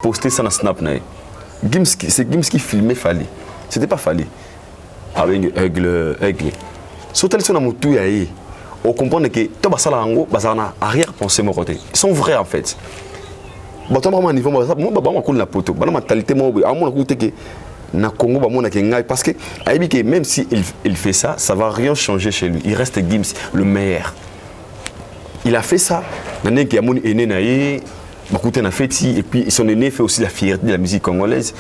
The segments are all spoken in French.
posté ça dans Snap. C'est Gims qui filmait Fally. C'était pas Fally. Avec Aigle. Sur tel son amutu yaé. On comprend que tout ça là en gros, ça n'a arrière-pensée mon côté. Ils sont vrais en fait. Bon, toi vraiment niveau moi coule la poto. Bah mentalité moi à mon côté que na Congo ba mon na parce que même si il fait ça, ça va rien changer chez lui. Il reste Gims le meilleur. Il a fait ça. Nane qui a mon aîné naé, ba côté na fait et puis son aîné fait aussi la fierté de la musique congolaise.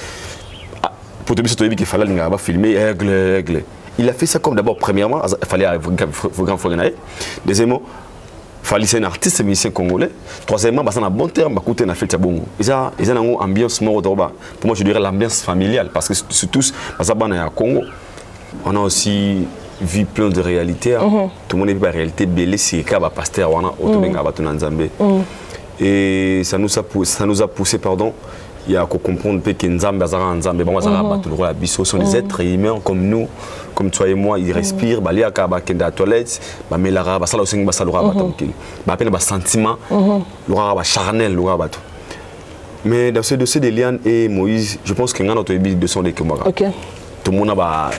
Pour te dire que il fallait nga filmer Aigle. Il a fait ça comme d'abord, premièrement, il fallait grand foreigner. Deuxièmement, il fallait ser un artiste musicien congolais. Troisièmement, il y a un bon terme, il a fait ça bon. Il y a une ambiance pour moi, je dirais l'ambiance familiale, parce que c'est tous, parce que à Congo, on a aussi vu plein de réalités. Tout le monde a vu la réalité belée, c'est qu'il y a pasteur, on a autonomie. Et ça nous a poussé, pardon. Il y a qu'à comprendre que Nzambe Nzambe bon ça va tout le rôle biso sont des êtres humains comme nous comme toi et moi ils respirent ba lia ka ba kenda toilette ba melara ba sala osengi ba salora ba tamkili ba peine ba sentiment lora ba charnel lora ba tout. Mais dans ce dossier de Liane et Moïse, je pense que ngana to ebi de son de Kemara. OK. Tout le monde a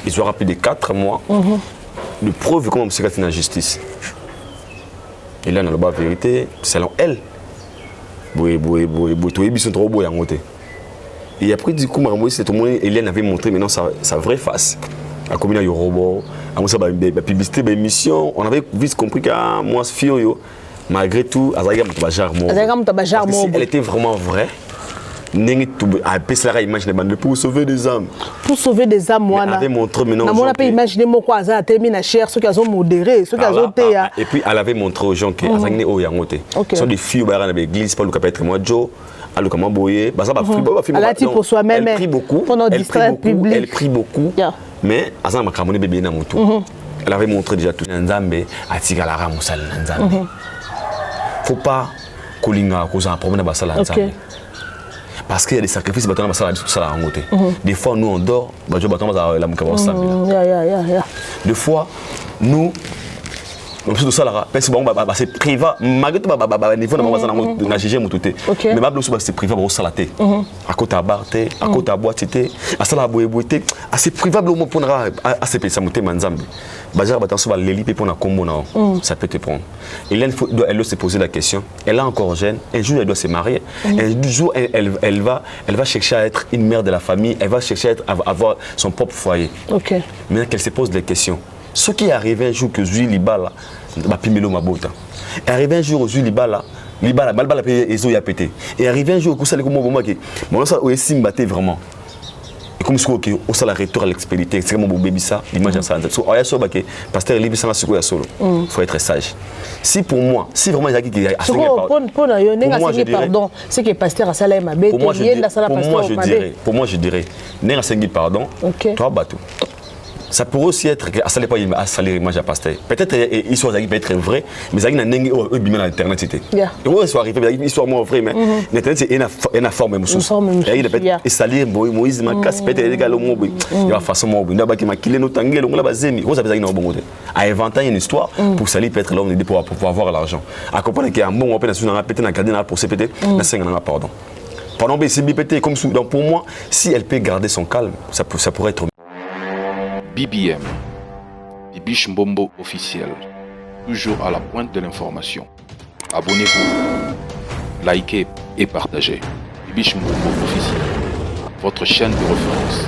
ils ont rappelé de 4 mois de preuve comment c'est une injustice. Et là dans la vérité selon elle et après du coup tout le monde Hélène avait montré maintenant sa vraie face à combien il y a robot à publicité émission on avait vite compris que moi fille malgré tout elle était vraiment vraie pour sauver des âmes. Pour sauver des âmes, moi. Elle avait montré maintenant. On peut imaginer mon cousin a terminé cher, ceux qui ont modéré, ceux qui ont été. Et puis elle avait montré aux gens que Azagné au Yangote. Ce sont des filles au Baran avec l'église, pas le capêtre moi Joe, à le comment boyer. Bah ça va elle a dit pour soi-même. Elle prie beaucoup. Pendant distrait public. Elle prie beaucoup. Mais Azan m'a cramé bébé na mutu. Elle avait montré déjà tout Nzambe à Tigalara Moussal Nzambe. Faut pas kolinga cause un problème à Basala Nzambe. Parce qu'il y a des sacrifices, des fois nous on dort, des fois nous c'est privé, malgré tout niveau na GG mututé mais bablo c'est privé au salaté à côté à barté à côté à boitité à sala boyeboité assez privé au pour à se penser monter manzambe bajar batanso ba leli pour na combo na ça peut te prendre et là elle doit se poser la question elle est encore jeune un jour elle doit se marier un jour elle va chercher à être une mère de la famille elle va chercher à avoir son propre foyer maintenant qu'elle se pose des questions. Ce qui est arrivé un jour que Zui Libala, est arrivé un jour où Zui Libala, Malbala Ezo y a pété. Et arrivé un jour où ça est vraiment. Et comme ce que on la retour à l'expédition, c'est comme bébé ça, l'image ça. Pasteur Libé ça il faut être sage. Si pour moi, si vraiment il y a qui a pardon, c'est que pasteur a salé ma bête, pour moi je dirais, n'est pardon, toi bateau. Ça pourrait aussi être que ça n'est pas à salir image à pasteur. Peut-être histoire peut être vrai, mais ça n'a n'engue au bimé dans internet c'était. Et ouais soit arrivé histoire moi vrai mais internet c'est une forme même sous. Et il peut et salir Moïse ma casse peut être égal au mot. Il va façon mot nda ba ki makile no tangé on la bazemi. Vous avez ça bon à inventer une histoire pour salir peut être l'homme de pour avoir l'argent. À comprendre qu'il y a un bon on peut na péter na garder pour se péter na 5 ans pardon. Pendant BCBPT comme sous donc pour moi si elle peut garder son calme ça pourrait être BBM, Bibiche Mbombo officiel, toujours à la pointe de l'information. Abonnez-vous, likez et partagez. Bibiche Mbombo officiel, votre chaîne de référence.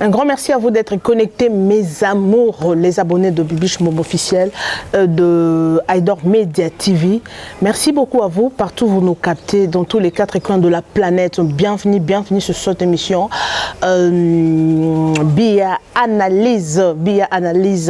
Un grand merci à vous d'être connectés, mes amours, les abonnés de Bibiche Mbombo officiel, de Aïdor Media TV. Merci beaucoup à vous, partout vous nous captez, dans tous les 4 coins de la planète. Bienvenue sur cette émission. Bia analyse,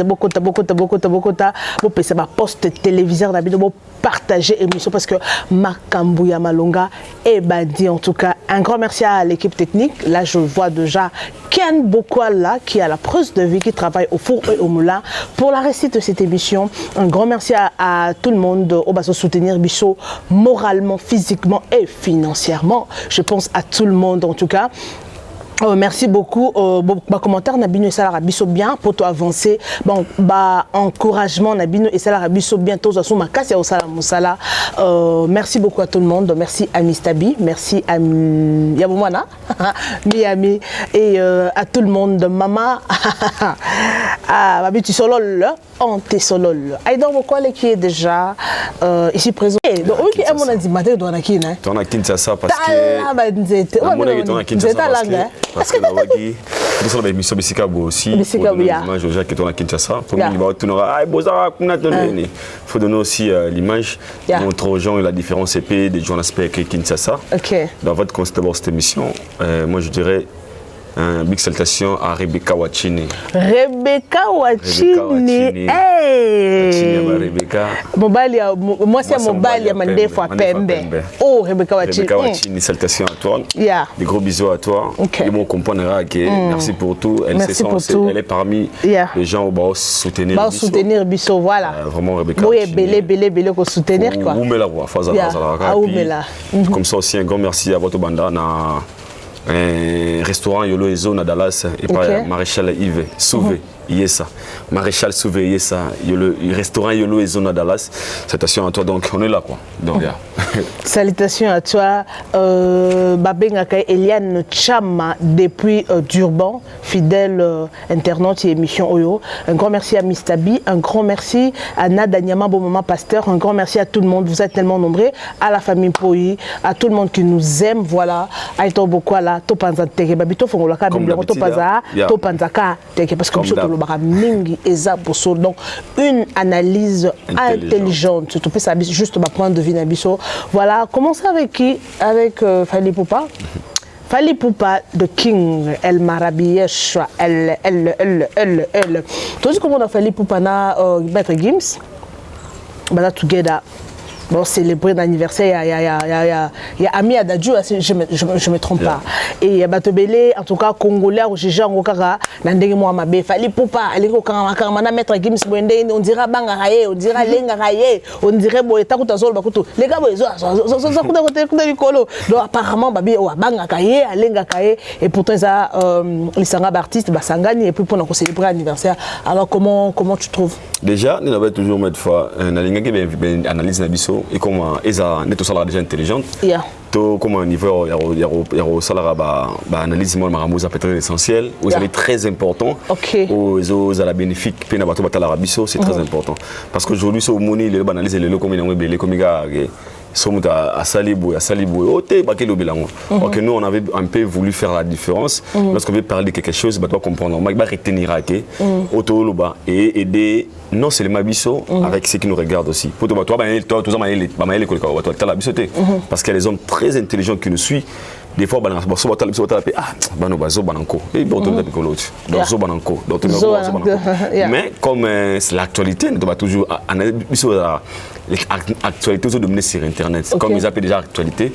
Bokota, vous pouvez poste téléviseur, vous partager l'émission parce que Makambouya Malonga est badi en tout cas. Un grand merci à l'équipe technique. Là, je vois déjà Ken Bokwala qui a la preuve de vie, qui travaille au four et au moulin pour la réussite de cette émission. Un grand merci à tout le monde au bas de soutenir Bichot moralement, physiquement et financièrement. Je pense à tout le monde en tout cas. Oh, merci beaucoup. Bah, commentaire Nabino et Salah Biso bien pour toi avancer. Bon, bah encouragement Nabino et Salah Biso bien tous à ma casse et au Salah Moussala. Merci beaucoup à tout le monde. Merci à Mistabi, merci à Yaboumana, Miami et à tout le monde. Maman, à Babitu Solol, Ante Solol. Aïdon Bokwale qui est déjà ici présent. Donc oui, on a dit matin dans la Kine. Ton a Kinshasa parce que parce que nawaki nous sommes mission bisika aussi pour l'image aux gens qui sont à Kinshasa pour nous tout n'aura ah boza kuna donner faut donner aussi l'image montrer aux gens la différence épée des journalistes qui Kinshasa. Dans votre constat de cette émission moi je dirais un big salutation à Rebecca Wachini. Rebecca Wachini. Hey. Rebecca. Moi c'est mobile mande fois pembe. Oh Rebecca Wachini. Rebecca Wachini, salutations à toi. Des gros bisous à toi. Et mon comprendra que merci pour tout. Elle elle est parmi les gens qui vont soutenir. Va soutenir Bisso voilà. Vraiment Rebecca. Oui, belé pour soutenir quoi. Où me la voix face à comme ça aussi un grand merci à votre banda na restaurant Yolo Ezo na Dallas et par Maréchal Yves Souvé Yessa Maréchal Souvé Yessa le restaurant Yolo Ezo na Dallas. Salutations à toi, donc on est là quoi. Donc salutations à toi Babengaka Eliane Chama depuis Durban, fidèle internaute et émission Oyo. Un grand merci à Mistabi, un grand merci à Nada Nyama bon maman pasteur, un grand merci à tout le monde, vous êtes tellement nombreux, à la famille Poyi, à tout le monde qui nous aime, voilà. Aïto Bokwala to panza teke babito fongola ka biblio to panza to panza ka teke parce que biso to lobara mingi eza boso, donc une analyse intelligente tu peux ça juste ma point de vue na biso. Voilà, commencer avec qui? Avec Fally Ipupa. Fally Ipupa de King El Marabiyesh elle tout ce comment on a Fally Ipupa na Maître Gims bala together. Bon, célébrer l'anniversaire, il y a Ami Adadjou, je me trompe pas. Et il y a Batobele, en tout cas, Congolais, Ojija, Ngokara, Nandenge Mouamabe, Fally Ipupa, Aliko Karamana, Maître Gims, on dira Bangaraye, on dira Lengaraye, on dirait Boeta Koutazol, Bakuto. Les gars, donc apparemment, Babi, Bangakaye, Alengakaye, et pourtant, ça, les sangab artistes, Basangani, et puis pour nous célébrer l'anniversaire. Alors, comment tu trouves? Déjà, nous avons toujours mettre fois un analyse Nabiso. Et comme Eza n'est aussi déjà intelligente, tout comme un niveau il y a salaire analyse moi maramuza peut-être essentiel, vous avez très important, aux à la bénéfique pena bato batala rabiso c'est très important parce qu'aujourd'hui ce money le analyse le comme il comme gars sommes à Salibou oté baké le bilan. Donc nous on avait un peu voulu faire la différence lorsqu'on veut parler de quelque chose bah toi comprendre on va retenir auto loba et aider non c'est le mabiso avec ceux qui nous regardent aussi pour toi parce qu'il y a des hommes très intelligents qui nous suivent. Des fois, mais comme c'est l'actualité, on doit toujours l'actualité toujours dominer sur Internet. Comme ils appellent déjà l'actualité,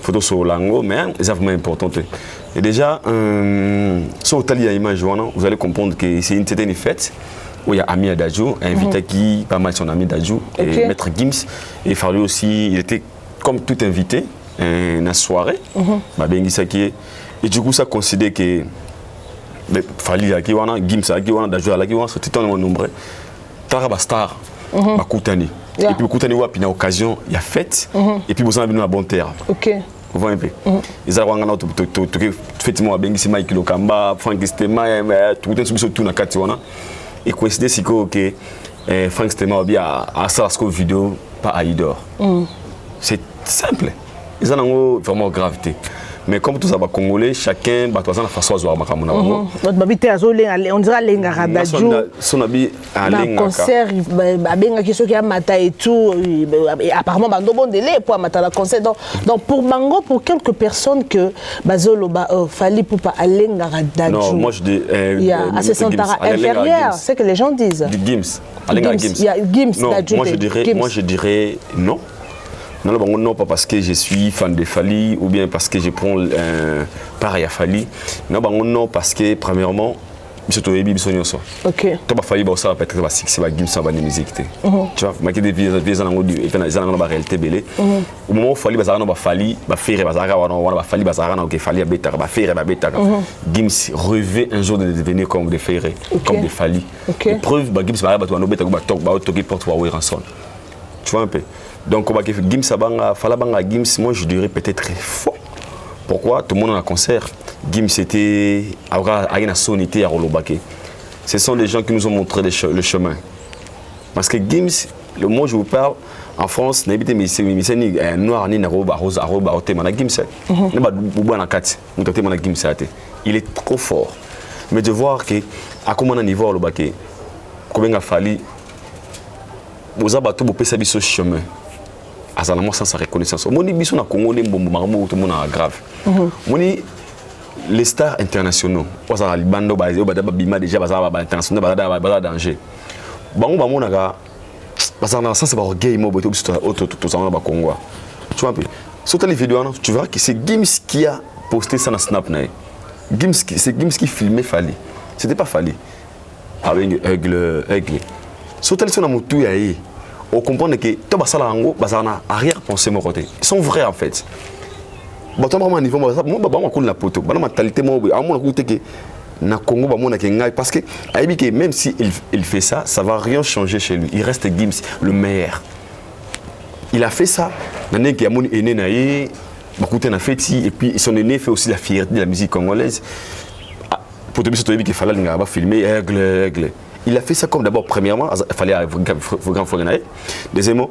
photo sur l'angle, mais c'est vraiment important. Et déjà, sur l'Italie à image, vous allez comprendre que c'est une certaine fête où il y a Ami Adadjou, invité qui pas mal son ami Adadjou et Maître Gims. Et Fally aussi, il était comme tout invité. Une soirée, et du coup ça considère que Fally qui wana Gims qui wana Adadjou qui wana c'était tellement nombreux Taraba star bakutani et puis bakutani wa pina occasion il y a fête et puis vous avez une bonne terre. Vous voyez un peu ils ont ngana tout effectivement bengisi Mike Lokamba Frank Stema tout tout na kati wana et coïncider c'est que Frank Stema bien à ça ce vidéo pas Aïdor. C'est simple. Ils ont vraiment gravité. Mais comme tout ça va congolais, chacun va faire la façon de voir makamuna. On dirait lenga radadjou. Son habit à lenga. Concert, benga qui sont qui a mata et tout. Apparemment, bando bon délai pour mata la concert. Donc pour Bango, pour quelques personnes que bazolo Fally Ipupa à lenga radadjou. Non, moi je dis. Il y a assez santara inférieur, c'est que les gens disent. Gims. Alenga Gims. Il y a Gims. Non, moi je dirais non. Non, pas parce que je suis fan de Fally ou bien parce que je prends pareil à Fally. Non, parce que premièrement, biso toyebi biso nyonso. OK. To ba fali ba ça peut-être ba succès ba Gims ba musique té. Tu vois, ma des vies en ango et fait na ba réalité belé. Au moment où fali ba ça ba fali ba faire ba ça ba fali ba ça na OK fali beta ba faire ba beta. Gims rêvait un jour de devenir comme des Ferré, comme des Fali. Preuve ba Gims ba to no beta ba tok ba toki porte wa ranson. Tu vois un peu. Donc on va que Gims abanga fala banga Gims, moi je dirais peut-être faux. Pourquoi tout le monde en a concert? Gims était à une sonité à Rolobake. Ce sont des gens qui nous ont montré le chemin. Parce que Gims, le mot je vous parle, en France, n'habite mais noir ni naroba rose aroba au thème Gims. Il est trop fort. Mais de voir que à comment on niveau Rolobake, combien il a fallu, vous avez tout pour passer ce chemin. Azalamo sans sa reconnaissance. Moni biso na Congo les mbombo marmo tout le monde a grave. Moni les stars internationaux. Oza libando bazo badaba bima déjà bazaba ba international bazaba danger. Bango ba monaka bazana sans se ba orgueil mo boto biso tout ça ba Congo. Tu vois un peu. Sur les vidéos tu verras que c'est Gims qui a posté ça dans Snap na. C'est Gims qui filmait Fali. C'était pas Fali. Avec aigle. Sur les na mutu ya yi. On comprend que tout ça là en arrière-pensée mon côté. Ils sont vrais en fait. Bon, toi vraiment niveau moi la poto. Bah mentalité moi à mon côté que na Congo ba mona ke parce que même si il fait ça, ça va rien changer chez lui. Il reste Gims le meilleur. Il a fait ça. Nane qui a mon aîné naé, ba côté na feti et puis son aîné fait aussi la fierté de la musique congolaise. Pour te dire que il fallait nga filmer aigle. Il a fait ça comme d'abord, premièrement, il fallait grand foreigner. Deuxièmement,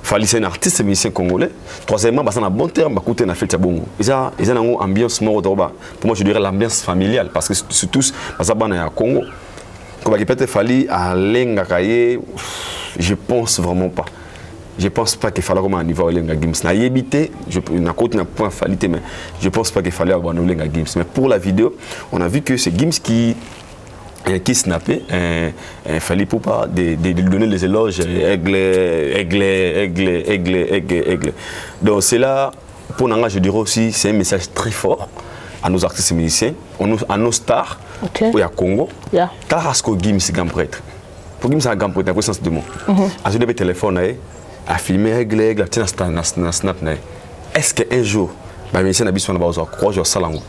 il fallait ser un artiste musicien congolais. Troisièmement, il y a un bon terme, il a fait ça bon. Il y a une ambiance, pour moi je dirais l'ambiance familiale, parce que c'est tous, parce que à Congo, comme il peut-être fallu à l'Engakaye, je pense vraiment pas. Je pense pas qu'il fallait avoir un niveau à l'Enga Gims. Na yébité, je n'ai pas point falité, mais je pense pas qu'il fallait avoir un l'Enga Gims. Mais pour la vidéo, on a vu que c'est Gims qui snappait, il fallait pour pas de donner les éloges, aigle. Donc c'est là, pour nous, je dirais aussi, c'est un message très fort à nos artistes musiciens, à nos stars, ou à Congo. Tarasco Gims grand prêtre. Pour Gims c'est un grand prêtre, dans le sens du mot. À ce téléphone, à filmer aigle, à snap. Est-ce qu'un jour, les musiciens n'habitent pas dans 3 jours salango?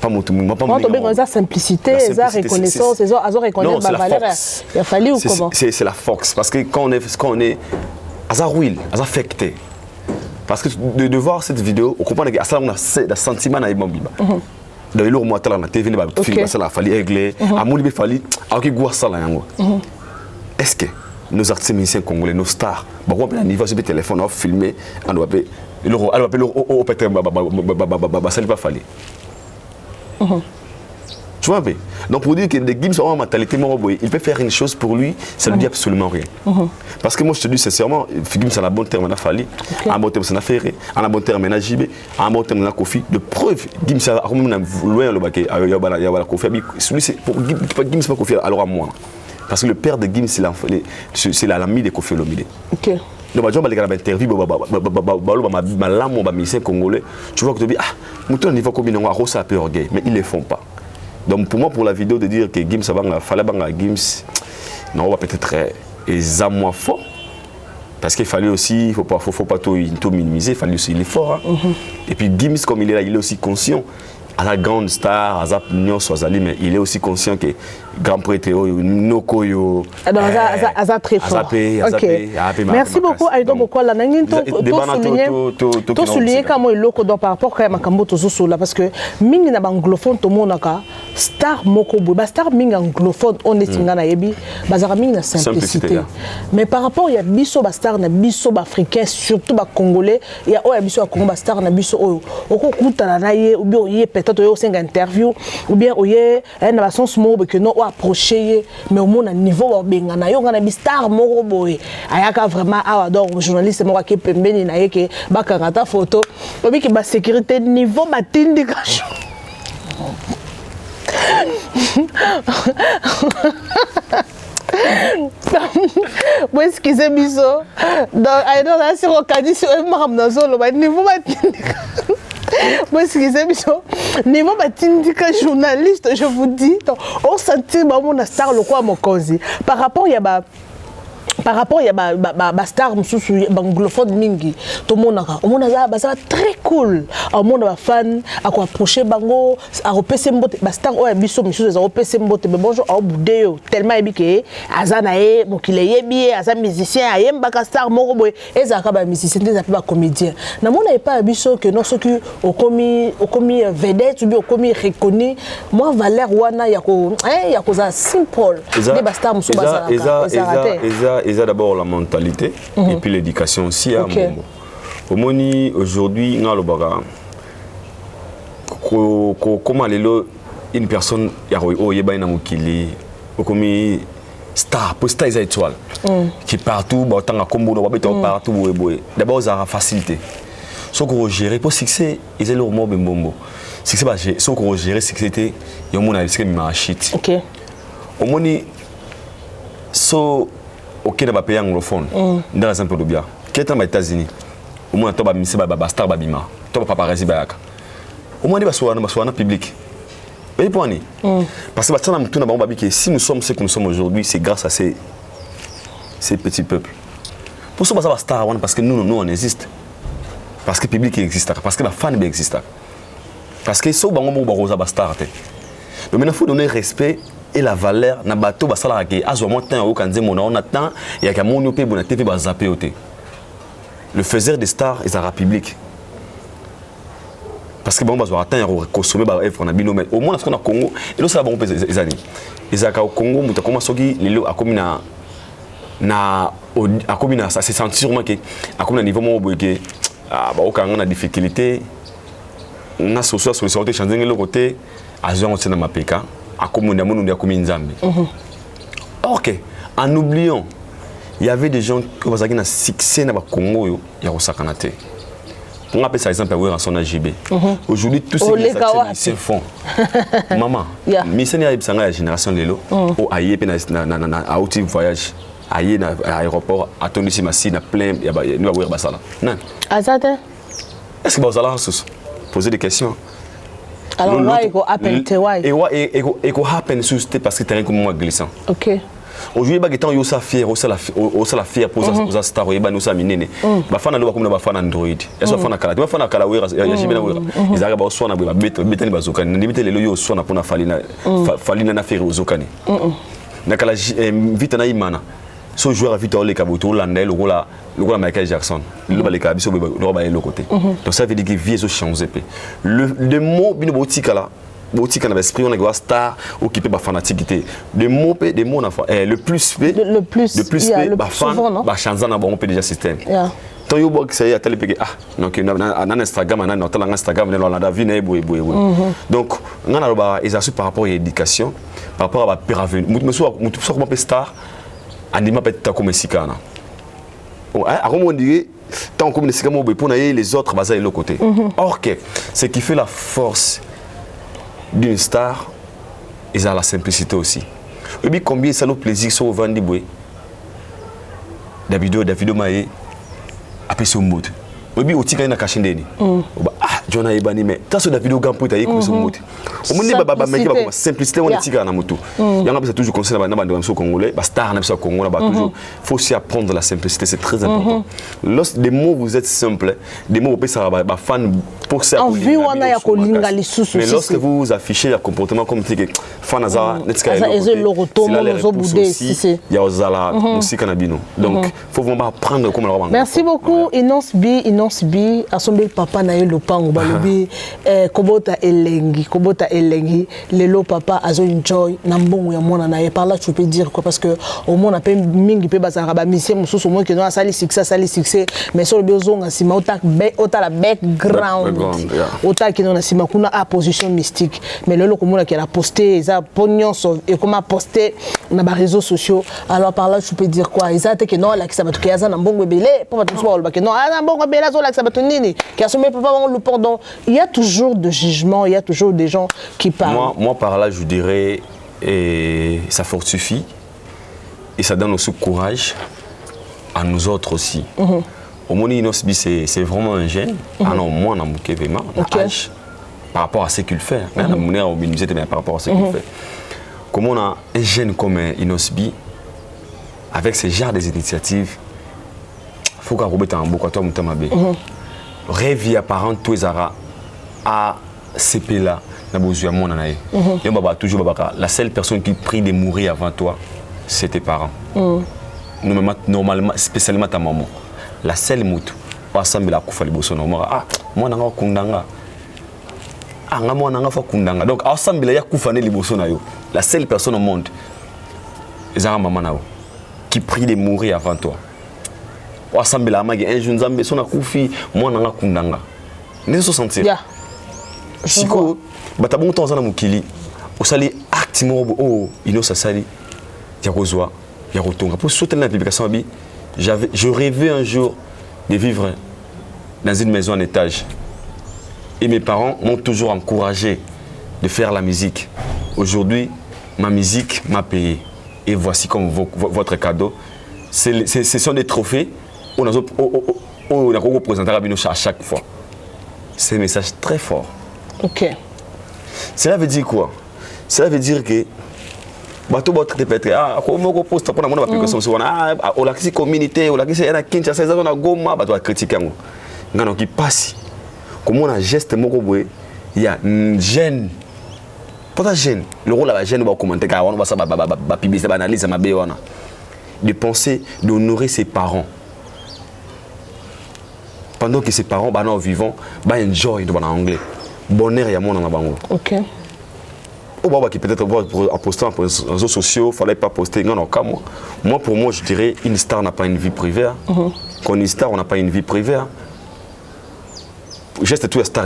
La simplicité, la reconnaissance, la reconnaissance de la valeur. Il a fallu ou comment? C'est la force. Parce que quand on est azarouil, affecté. Parce que de voir cette vidéo, on comprend qu'il y a un sentiment dans les bambis. Dans le mois de la TV, il a fallu régler. À mon niveau, il fallait avoir ça. Est-ce que nos artistes musiciens congolais, nos stars, on a un niveau de téléphone, on a filmé, on doit appeler au pétrole, ça ne va pas falloir. Tu vois, donc pour dire que les Gims ont une mentalité, il peut faire une chose pour lui, ça ne lui dit absolument rien. Parce que moi je te dis sincèrement, Gims a un bon terme, on a fallu, un bon terme, on a Ferré, un bon terme, on a JB, un bon terme, on a Kofi. De preuve, Gims a loin le baquet, il y a la Kofi. Pour Gims, pas Kofi, alors à moi. Parce que le père de Gims, c'est l'ami de Kofi Olomide. Donc, je vais interview, congolais. Tu vois que tu dis, ah, niveau combien on a un peu orgueil, mais ils ne le font pas. Donc, pour moi, pour la vidéo, de dire que Gims, fallait Gims, non, on va peut-être les moins fort. Parce qu'il fallait aussi, il ne faut pas tout minimiser, il fallait aussi l'effort. Et puis, Gims, comme il est là, il est aussi conscient. À la grande star, à Zapnion Swazali, mais il est aussi conscient que grand prêtre, Nokoyo. Aza très fort. Merci beaucoup, Aïdo Bokola. Tout souligner comment il est par rapport à Makambo Tozosola, parce que Mingi n'a pas anglophone, tout le monde a star Mokobo, star Mingi anglophone, on est Tingana Yebi, Bazara Mingi na simplicité. Mais par rapport à Bisso Bastar, na Bisso africain, surtout Congolais, il y a Bisso Congo Bastar, na Bisso Oko Kuta na Ye, ou bien peut-être au sein interview ou bien au yé un façon small que non approcher mais au moins à niveau benga na yo ngana bi star moko boy ayaka vraiment adore journaliste moko ki pembeni na yeke bakangata photo obi ki ba sécurité niveau matindi kasho bon excusez biso donc I don't know si on dit sur un maram dans zolo ba niveau matindi Moi, c'est niveau batindika journaliste, je vous dis, on sentit mon star le quoi mon cause. Par rapport il y a star anglophone mingi tout le monde a très cool au monde a fan à quoi approcher bango à repasser mbote star o biso miso a repasser mbote mais bonjour au boudéo tellement ébiqué azanae mokile yebi aza musicien ayemba star moko boy ezaka ba musicien des appels comédien na mona pas biso que non ce qui au commis vedette ou bien au commis reconnu moi valeur wana ya ko za simple des star muso ils ont d'abord la mentalité et puis l'éducation aussi. Au moni aujourd'hui, comment une personne comme star, pour star étoile qui partout, partout. D'abord, ils ont la facilité. Ce qu'on gère pour succès, ils ont le mot bombo. Succès, ce qu'on gère, c'était il y a mon avis ma shit. OK. Au moni so OK dans les pays anglophones, dans les peu de bien. Quel temps aux États-Unis, au moins, tu as mis des stars, tu as paparazzi, au moins, tu as un public. Parce que si nous sommes ce que nous sommes aujourd'hui, c'est grâce à ces petits peuples. Pour ça, nous sommes stars, parce que nous, on existe. Parce que le public existe, parce que la fan existe. Parce que si nous sommes stars, donc maintenant, il faut donner respect et la valeur na bateau basala ke azwa temps au kanze mona on attend et ka monyo pe bona TV ba zappé oté le faiseur des stars et la public parce que bon bazwa attend ya consommer ba œuvre na bino mais au moins parce qu'on a Congo et là ça bon pe les années ezaka au Congo muta koma soki lelo akomina na akomina ça se sentir sûrement que akomina niveau mo boyeke ba okanga na difficulté na solution de changer le côté azwa on na mapeka. Ok, en oubliant, il y avait des gens qui ont un succès dans le Congo, il y a un sacanate. On appelle ça exemple à son AGB. Aujourd'hui, tous ces font. Maman, mais c'est la génération de l'eau, ou aïe, à outil voyage, aïe, à l'aéroport, à ton ici, massi, à plein, il y a nous avoir basala. Non. Est-ce que vous allez poser des questions? Alors, il faut appeler et quoi happen juste parce que tu es comme moi glissant. OK. Aujourd'hui, il y a aussi fier, aussi la fier pour les stars, il y a aussi minene. Ba fana lo comme ba fana Android. Et so fana kala, ba fana kala wera, ya jibena wera. Ils arrivent à so na ba betani bazokani. Ndibite lelo yo so na pona falina na faire ozokani. Na kala vite na imana. So joueur a vite le kabuto landel le rôle Michael Jackson. Le ba le kabiso le ba le côté. Donc ça veut dire que vie so changer pe. Le mot bino botika là. Botika na esprit on a star occupé ba fanatique. Le mot le plus ba fan ba chanza na bon pe déjà système. Tant yo box ça y a télé donc na Instagram na notre Instagram na la vie na eboye. Donc on a ba exercice par rapport à l'éducation, par rapport à ba peravenir. Mutu so comment pe star anima peut-être comme sikana. À comment on dirait tant comme sikana pour les autres baser de l'autre côté. Or que ce qui fait la force d'une star, ils ont la simplicité aussi. Et puis combien ça nous plaisir sur Vandy Boy. Davido Maé après son mode. Et puis au tika na kashindeni. John Aibani mais tant sur Davido gampo tayi comme son mode. Au monde baba mais comme simplicité on tika na moto. Yanga c'est toujours conseil na bande de congolais, ba star na biso congolais ba toujours faut aussi apprendre la simplicité, c'est très important. Lorsque des mots vous êtes simples, des mots peut ça ba fan pour ça. En vue on a ya kolinga lisusu. Mais lorsque vous affichez un comportement comme tique fan azara netka le retour mozo boudé si ya ozala musika na bino. Donc faut vraiment apprendre comment la. Merci beaucoup Inonce Bi asombe papa na ye lopango balobi kobota elengi lelo papa azo enjoy na mbongo ya mwana na ye par là tu peux dire quoi parce que au monde appelle mingi pe bazara ba mission mususu mo que no sali succès mais sur le besoin sima ota la background ota ki na sima kuna a position mystique mais lelo komona ki a posté ça pognon et comment poster na ba réseaux sociaux alors par là tu peux dire quoi exacte que non la ki ça batuki aza na mbongo belé pour ba tout ba que non na mbongo belé zo la ki ça batunini qui assume papa le pardon. Il y a toujours de jugements, il y a toujours des gens qui parlent. Moi par là, je dirais, ça fortifie et ça donne aussi courage à nous autres aussi. Au Moni Inosbi, c'est vraiment un jeune. Ah non, moi, on a vraiment âge par rapport à ce qu'il fait. On a par rapport à ce qu'il fait. Comment on a un jeune comme Inosbi, avec ce genre d'initiatives, il faut qu'on remette en beaucoup à toi, Moutamabé. Rêve à parents, tous les arats, à CP là, la seule personne qui prie de mourir avant toi, c'est tes parents. Normalement, spécialement ta maman. La seule moutou, pas semble la koufa liboso na moi. Ah, moi nanga kundanga. Ah, moi nanga fa kundanga. Donc, ensemble ya koufa ne liboso na yo. La seule personne au monde, ezara maman na yo, qui prie de mourir avant toi. Ensemble la magi un jour nzambe sona koufi, moi nanga kundanga. Ne se sentir. Yeah. Siko, batabon temps na mukili. Osali actimo oh, ino sa sali. Ya kozwa, ya rotonga. Pour soutenir la publication bi. Je rêvais un jour de vivre dans une maison en étage. Et mes parents m'ont toujours encouragé de faire la musique. Aujourd'hui, ma musique m'a payé. Et voici comme votre cadeau. Ce sont des trophées qu'on a représenté à chaque fois. C'est un message très fort. Ok. Cela veut dire quoi? Cela veut dire que bato botre peut-être ah comment on poste pour la application sur ah on la communauté on la c'est na Kinshasa ça on a goma bato critiquer ngano qui passe comment on a geste moko boy il y a jeune pas jeune le rôle la jeune va commenter car on va ça ba publier ba analyse ma béona de penser d'honorer ses parents pendant que ses parents ba non vivant ba enjoy de en anglais bonheur ya mon na bango. OK. Qui peut-être en postant sur les réseaux sociaux, il ne fallait pas poster. Non, non, moi, pour moi, je dirais une star n'a pas une vie privée. Quand une star, on n'a pas une vie privée. Juste tout est star.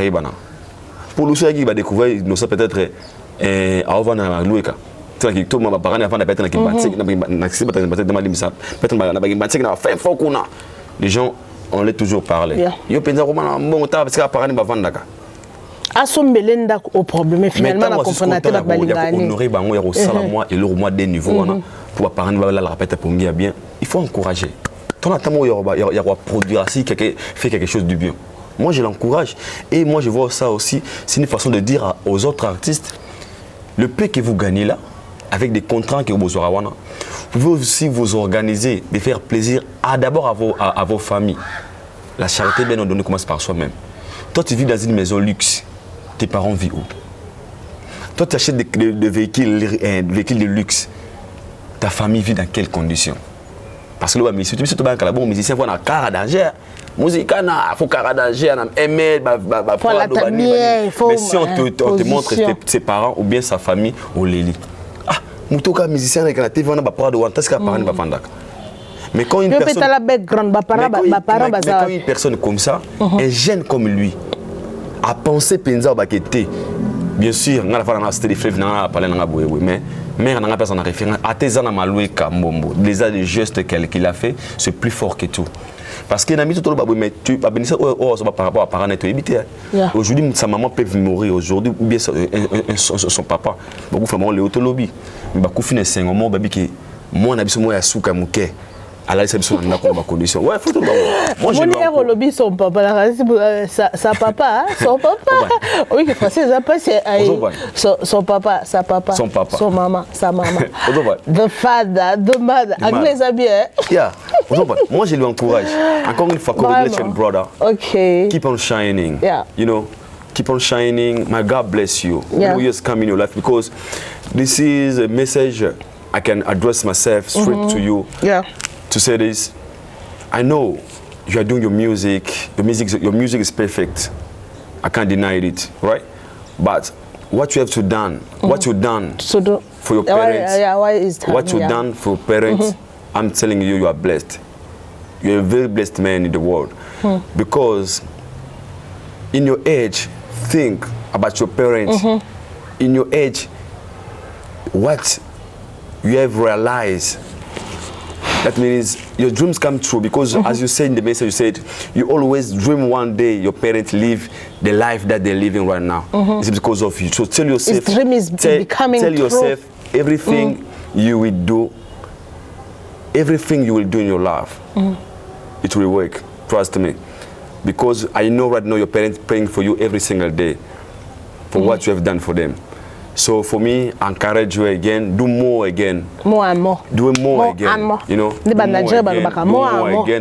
Pour nous, ceux qui vont découvrir, nous sommes peut-être avant de louer. Tout le monde va parler avant de peut-être les gens, on l'a toujours parlé. Yo pensa comment bon parce que parler va vendre. Asombelenda au problème finalement la comprendre la balingani honorer bango ya kosala moi et le moi des niveaux pour parler la répéter pour bien il faut encourager ton attamo il y a produire si quelqu'un fait quelque chose de bien. Moi je l'encourage et moi je vois ça aussi c'est une façon de dire aux autres artistes le peu que vous gagnez là avec des contrats que vous aurez vous pouvez aussi vous organiser de faire plaisir d'abord à vos familles. La charité bien ordonnée commence par soi-même. Toi tu vis dans une maison luxe. Tes parents vivent où? Toi, tu achètes des véhicules de luxe. Ta famille vit dans quelles conditions? Parce que le musicien, tu vas un musicien, il faut un car d'argent. Musique, il faut un car d'argent, mais si on te montre ses parents ou bien sa famille, on les lit. Ah, Moutoka musicien, il y a un TV, on a pas de wantas qui a parlé de Pandak. Mais quand une personne comme ça, un jeune comme lui, à penser penza bakete bien sûr ngala fala na c'était fleuve na parler na boye mais mère n'a personne référence atezana maloué kambombo les gestes qu'il a fait c'est plus fort que tout parce que nami tout le babou mais tu pas bénir par rapport à parents net éviter aujourd'hui sa maman peut mourir aujourd'hui ou bien son papa beaucoup vraiment le autolobby mais ba kufine sengo mo babi que moi na biso mo ya suka muke à la réception on a pas condition ouais faut tout moi je le lobby son papa sa papa son papa oui que français ça passe son papa sa papa son maman sa maman the father the mother anglais ça bien yeah moi je lui encourage encore une fois congratulations brother okay keep on shining you know keep on shining my God bless you more years come in your life because this is a message I can address myself straight to you to say this. I know you are doing your music is perfect. I can't deny it, right? But what you have to done, what you've done for your parents, what you've done for your parents, I'm telling you, you are blessed. You're a very blessed man in the world. Because in your age, think about your parents. In your age, what you have realized. That means your dreams come true because as you said in the message, you said you always dream one day your parents live the life that they're living right now. It's because of you. So tell yourself, his dream is becoming tell yourself true. Everything you will do, everything you will do in your life, it will work. trust me. Because I know right now your parents praying for you every single day for what you have done for them. So for me, encourage you again, do more again. More and more. Do more again. You know, do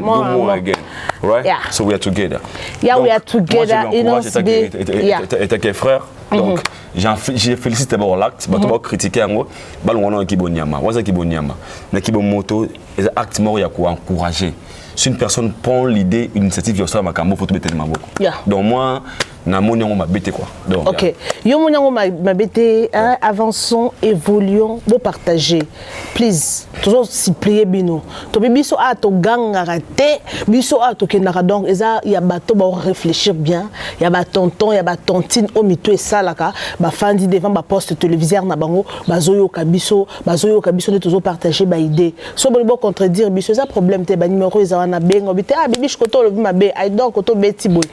more again. Right? Yeah. So we are together. Yeah, donc, we are together. Moi, je l'encourage et tes frères. Donc, j'ai félicité d'abord l'acte. Je vais critiquer en gros. Balon qui bon nyama. Waza qui bon nyama. Mais qui bon moto. Les actes morts, il y a quoi encourager. Si une personne prend l'idée, une initiative, il y a ça, il faut mettre tellement beaucoup. Donc moi, na mon yango mabete quoi. Donc, ok. Yo mon yango mabete, avançons, évoluons, beau partager. Please, toujours s'y plier bino. To biso a to ganga raté, biso a to kenara donc eza ya bato ba réfléchir bien, ya ba tonton, ya ba tontine o mito et salaka, ba fandi devant ba poste téléviseur na bango, bazoyo kabiso ne toujours partager ba idée. So bon contredire biso ça problème te ba numéro eza na bengo bité ah bibi chkoto le mabe, ai donc koto beti boy.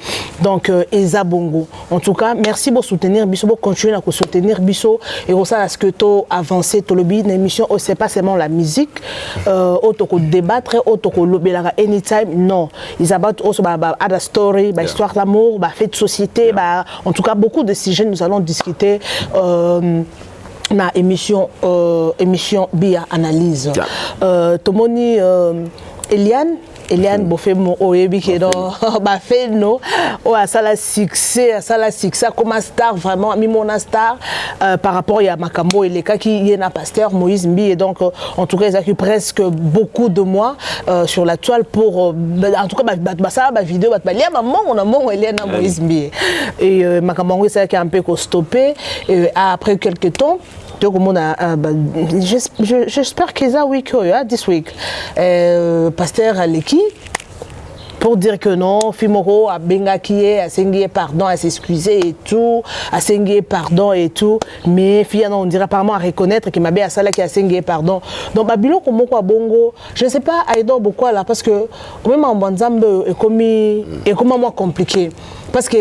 Donc eza bongo. En tout cas, merci pour soutenir Bisso, pour continuer à soutenir Bisso et pour ça ce que tu avancé to lobby une émission oh, c'est pas seulement la musique auto ko débattre auto ko lobelaka anytime non ils abattent aussi other story histoire d'amour fait de société en tout cas beaucoup de sujets nous allons discuter na émission Bia analyse tomoni Eliane Bofemo Oyebi qui est dans ma fait no à ça la succès comme star vraiment mimona star par rapport à Makambo et les cas qui y a pasteur Moïse Mbi et donc en tout cas ils occupent presque beaucoup de mois sur la toile pour en tout cas ça ma vidéo va lire maman on a mon Eliane Moïse Mbi et Makambo c'est qui a un peu stoppé après quelques temps. J'espère qu'ils ont week this week pasteur Aleki pour dire que non Fimoro a bengakié a sengié pardon à s'excuser et tout a sengié pardon et tout mais finalement on dirait apparemment à reconnaître qu'il m'a bien à ça là qui a sengié pardon donc babilo comme quoi bongo je ne sais pas aidant beaucoup là parce que même en banzambe est comme moi compliqué parce que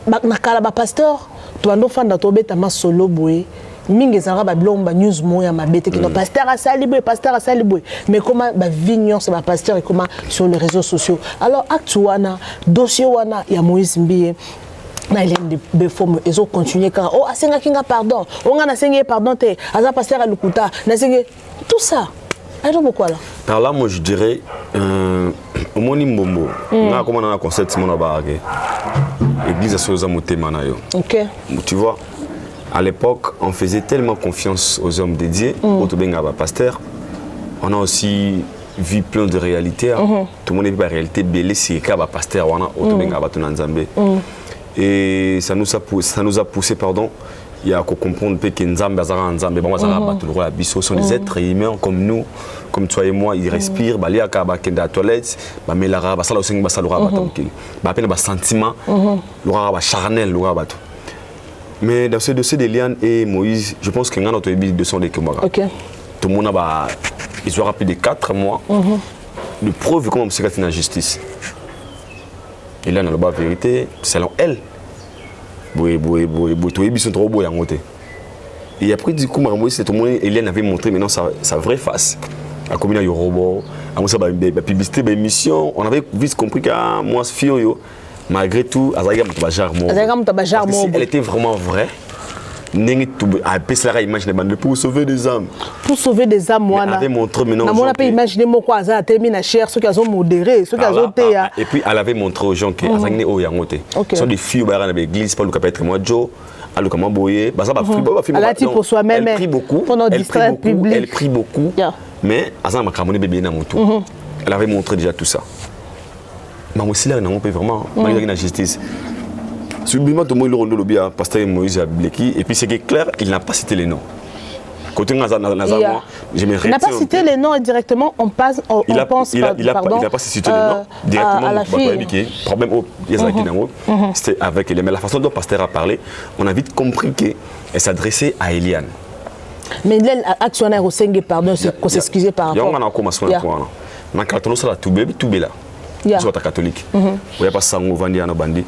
nakala ba pasteur tu ando fanda to beta ma solo boy mingi zara ba blomba news moya mabete que pasteur a salibé mais comment ba vignon c'est ba pasteur et comment sur les réseaux sociaux alors actuana dossier wana ya Moïse Mbi na Eliane Bofemo ils ont continué quand oh asenga kinga pardon on a senga pardon te aza pasteur a lukuta na senga tout ça alors pourquoi là alors là moi je dirais omoni mbombo na comment on a concept mon abaage église a soza motema na yo OK tu vois. À l'époque, on faisait tellement confiance aux hommes dédiés, au pasteur. On a aussi vu plein de réalités. Tout le monde est pas réalité belé si pasteur et ça nous a poussé pardon, il y a qu'à comprendre que Nzambe Nzambe bon sont des êtres humains comme nous, comme toi et moi, ils respirent, bah liaka ba kenda à toilette, bah melara ba sala osengi ba salura ba tamkili. Ba peine ba sentiment, lora ba charnel lora ba tout. Mais dans ce dossier d'Eliane et Moïse, je pense qu'il y a notre de son des Kemara. Okay. Tout le monde a ils ont rappelé de 4 mois de preuve comment c'est une injustice. Eliane a la vérité, selon elle. Et après du coup Moïse tout le monde Eliane avait montré maintenant sa vraie face. À combien il y a robot, à moi ça va publicité émission, on avait vite compris que moi ce fille malgré tout, elle était vraiment vraie. Pour sauver des âmes. Pour sauver des âmes, moi. Elle avait montré maintenant. On peut imaginer pourquoi elle a terminé cher, ceux qui ont modéré, ceux qui ont été. Et puis elle avait montré aux gens que ce sont des filles qui sont l'église, pas le capitaine moi Joe. Elle prie beaucoup. Elle prie beaucoup. Mais elle avait montré déjà tout ça. Mais aussi là, on peut vraiment malgré la justice. Subitement, tout le monde le lobby à pasteur Moïse Bleki et puis c'est clair, il n'a pas cité les noms. Côté Nazar, il n'a pas cité les noms directement. On passe, il n'a pas cité les noms directement. Problème au c'était avec elle. Mais la façon dont le pasteur a parlé, on a vite compris qu'elle s'adressait à Eliane. Mais l'actionnaire au Sengue, pardon, qu'on s'excusait par rapport. Il y a tout là. Soit catholique. Il y a pas sango vandi ana bandi.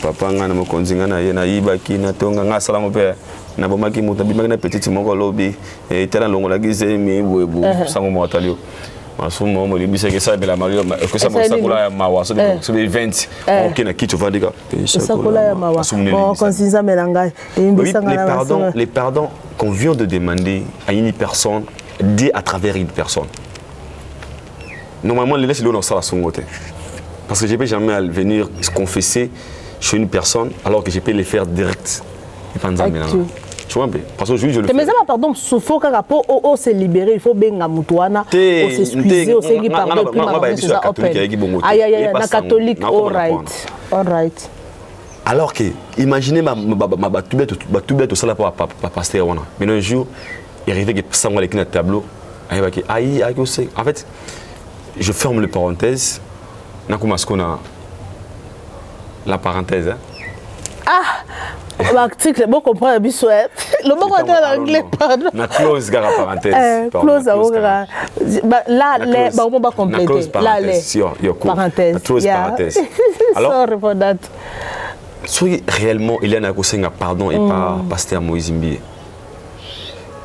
Papa ngana mokonzi ngana ye na ibaki na tonga nga salamu pe na bomaki muta bimaki na petite moko lobby et tela longo la gize mi boebu sango mo atalio. ce moment il dit que ça mais la Mario que ça ça cola ya mawa so 20 OK na kitu va diga ça cola ya mawa on considère melanga les pardons qu'on vient de demander à une personne dit à travers une personne normalement les laisse le ça la songote parce que je peux jamais venir se confesser chez une personne alors que je peux les faire direct et pas en melanga. Tu vois, parce que je le fais. Mais ça, pardon, il faut qu'on se libérer, il faut bien Moutouana, on s'excuser, on s'est pardon, puis on aïe, aïe, aïe, catholique, all right. Alors que, imaginez ma tout ça là pour pasteur. Mais un jour, il arrivait que ça m'a écrit dans le tableau. Aïe, en fait, je ferme les parenthèses. La parenthèse. L'article, bon comprendre le bisouet. Le bon comprendre l'anglais, pardon. La clause garde parenthèse. Clause là, les, bah on va compléter. Là, les parenthèse. La clause parenthèse. Alors, sorry for that. Si réellement il y a un pardon et pas pasteur Moïse Mbie.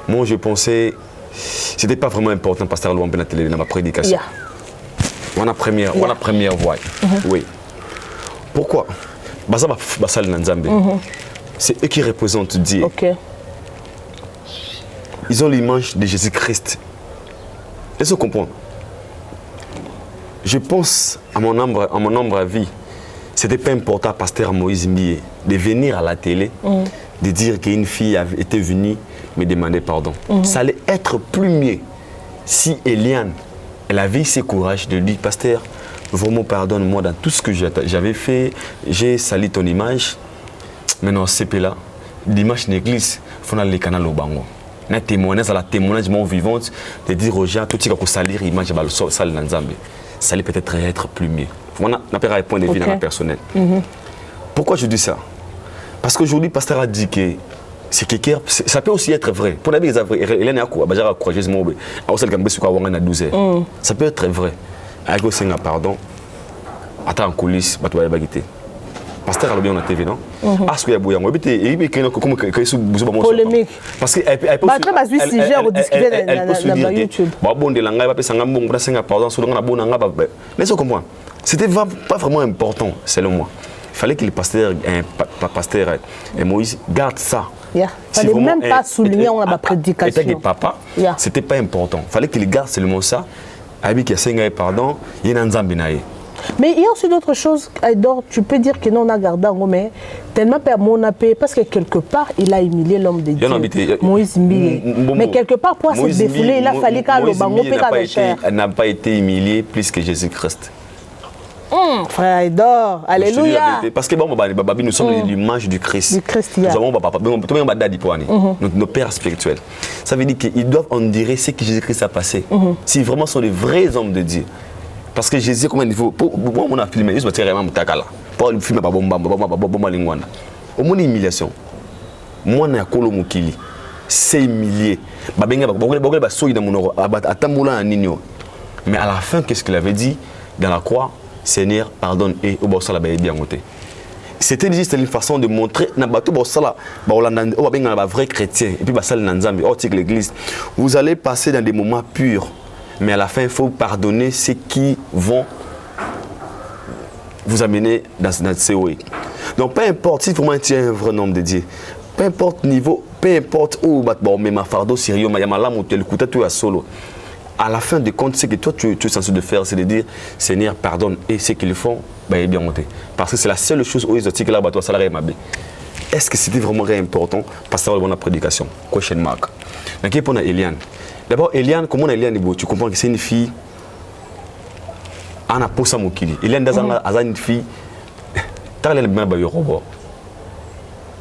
Moi, je pensais, c'était pas vraiment important pasteur Louan Benatele dans ma prédication. On a première voix. Oui. Pourquoi? C'est eux qui représentent Dieu. Okay. Ils ont l'image de Jésus-Christ. Est-ce que vous comprenez? Je pense à mon nombre à vie, c'était pas important à pasteur Moïse Mbie de venir à la télé, de dire qu'une fille était venue me demander pardon. Ça allait être plus mieux si Eliane, elle avait ce courage de dire, pasteur, vraiment pardonne-moi dans tout ce que j'avais fait, j'ai sali ton image. Maintenant, c'est là, l'image de l'église, il faut aller au canal au Bango. Un témoignage, la témoignage vivant de dire aux gens, tout ce qui est salir l'image de la salle dans Zambie. Ça allait peut-être être plus mieux. On a un point de vue dans la personnelle. Pourquoi je dis ça? Parce qu'aujourd'hui, le pasteur a dit que ça peut aussi être vrai. Pour la vie, ça peut être vrai. Avec aussi un pardon, attends en coulisses, tu vas y pasteur a bien la TV, non? Ah, ce qu'il y a bouillant. Il y a polémique. Parce que elle peut se dire bon de l'anglais, pardon, mais ça comprend. C'était pas vraiment important, selon moi. Il fallait que le pasteur et Moïse gardent ça. Il ne fallait même pas souligner la prédication. État de papa, c'était pas important. Il fallait qu'il garde seulement ça. Avec qui pardon, il y a un Zambinaï. Mais il y a aussi d'autres choses, Aïdor, tu peux dire que non, on a gardé un mais tellement père mon appel parce que quelque part il a humilié l'homme de Dieu. Moïse Mbie. Mais quelque part pour se défouler, il a fallu qu'à l'Obango n'a pas été humilié plus que Jésus-Christ. Frère Aïdor, alléluia. Parce que nous sommes l'image du Christ. Nous avons nos pères spirituels. Ça veut dire qu'ils doivent en dire ce que Jésus-Christ a passé. Si vraiment sont les vrais hommes de Dieu. Parce que Jésus, comment il faut. Moi, on a filmé, je me tiens vraiment à pour le film, au moins humiliation. Moi, je suis c'est humilié. Mais à la fin, qu'est-ce qu'il avait dit dans la croix? Seigneur, pardonne et au boss la bien monté. C'était juste une façon de montrer na bato boss la ba vrai chrétien et puis ba sal nanzambi l'église. Vous allez passer dans des moments purs, mais à la fin il faut pardonner ceux qui vont vous amener dans ce way. Donc peu importe si vraiment tu es un vrai homme de Dieu, peu importe niveau, peu importe où bon mais ma fardeau sérieux ma yamala motel kuta tu à solo. À la fin de compte, ce que toi tu es censé de faire, c'est de dire Seigneur, pardonne et ce qu'ils font, ben, bien monté. Parce que c'est la seule chose où ils ont dit que là, toi, salarié m'a bien. Est-ce que c'était vraiment important? Parce que c'est la prédication. Question mark. Donc, pour Eliane. D'abord, Eliane, comment Eliane, tu comprends que c'est une fille. Anna Posa Mokili. Eliane, c'est une fille. Tu as le même robot.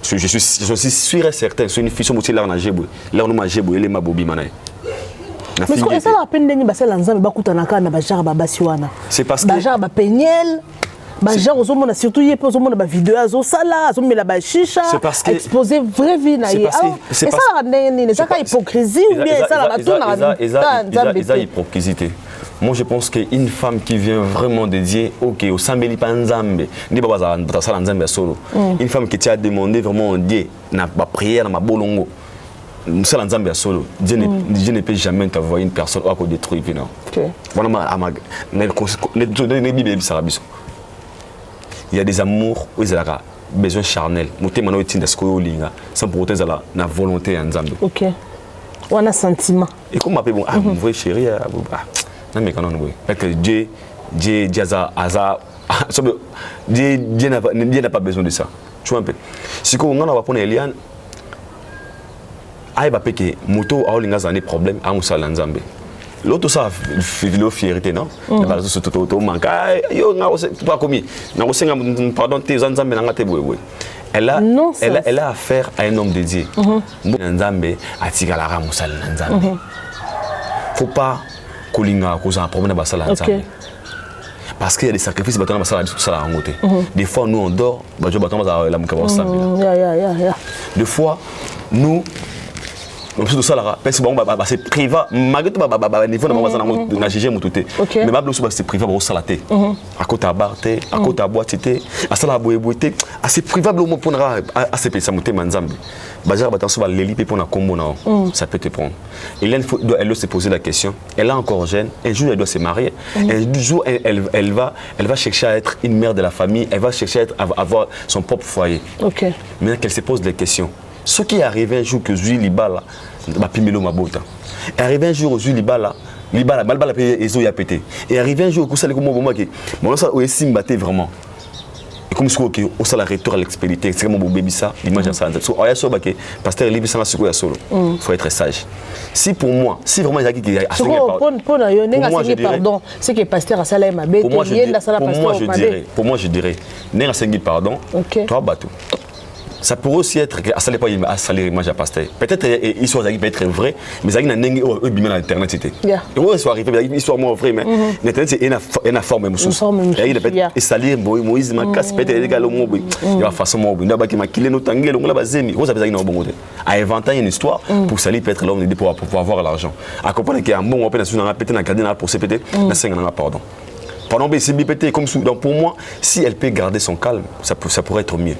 Je suis sûr et certain, c'est une fille qui est là, elle est ma bobi manaï. Mais est-ce que ça la peine de passer l'ensemble bakutanaka na bajar babasiwana? C'est parce que bajar ba pegnel, bajar ozomona surtout yé pe ozomona ba vidéo azo sala, azomela ba chicha, exposer vraie vie na yé. C'est ça la ndenge ni, ça ka hypocrisie ou bien ça la batona na hypocrisie. Moi je pense qu'une femme qui vient vraiment de Dieu, ok, au sambeli panzambe, ni baba za sala nzambe solo. Une femme qui t'a demandé vraiment Dieu na ba prière na ma bolongo. Moussa Nzambe à solo. Dieu ne peut jamais t'envoyer une personne qui va détruire. Il y a des amours où ils ont besoin charnel. Sans pour autant la volonté en Nzambe. Ok. On a sentiment. Et comme m'appelle bon, vous voyez chérie, non mais quand on voit, parce que Dieu n'a pas besoin de ça. Tu vois un peu. Si on a prendre Eliane, il va payer que moto a des problèmes à Moussa Nzambe. L'autre ça la fierté non. Par exemple tout manque. Yo pas commis. Na osenga pardon tes Nzambe na te boye. Elle a affaire à un homme dédié. Nzambe atikala Moussa Nzambe. Faut pas kolinga cause un problème à Sala Nzambe. Parce qu'il y a des sacrifices battant à Sala en côté. Des fois nous on dort, bah je battant à la mouka Des fois nous tout ça là parce que c'est privé malgré tout niveau na GG mututé mais ba bloso c'est privé ba salaté à côté à barté à côté à boitité à sala boyeboité assez privé au mot pour à se penser monter Nzambe bajar ba attention ba leli pour na combo na ça peut te prendre et là elle doit se poser la question elle est encore jeune un jour elle doit se marier un jour elle va chercher à être une mère de la famille elle va chercher à avoir son propre foyer maintenant qu'elle se pose des questions. Ce qui est arrivé un jour que Zui Libala, Bapimelo Mabota. Et arrivé un jour où Zui Libala, Libala Ezo y a pété. Et arrivé un jour où ça les comment que mon ça aussi m'battait vraiment. Et comme ce que on ça la retour à l'expédition, c'est comme mon bébé ça, l'image ça. So aya so que pasteur Libé ça ce que ya solo. Faut être sage. Si pour moi, si vraiment il y a qui a pardon, c'est que pasteur a salé ma bête, pour moi je dirais n'est pas pardon. Toi bateau. Ça pourrait aussi être que ça n'est pas à salir image à pasteur. Peut-être histoire peut être vrai, mais ça n'a n'engue au bimé dans internet c'était. Et ouais soit arrivé histoire moi vrai mais internet c'est une forme même et il peut et salir Moïse ma casse peut-être égal au mot il va façon mot n'a pas qui m'a killé notre angelo on l'a basé vous avez ça bon côté à inventer une histoire pour salir peut-être l'homme pour pouvoir avoir l'argent à comprendre qu'il y a un bon on peut dans peut-être dans cadena pour se péter na 5 ans pardon. Pendant que c'est BPT comme ça. Donc pour moi, si elle peut garder son calme, ça pourrait être mieux.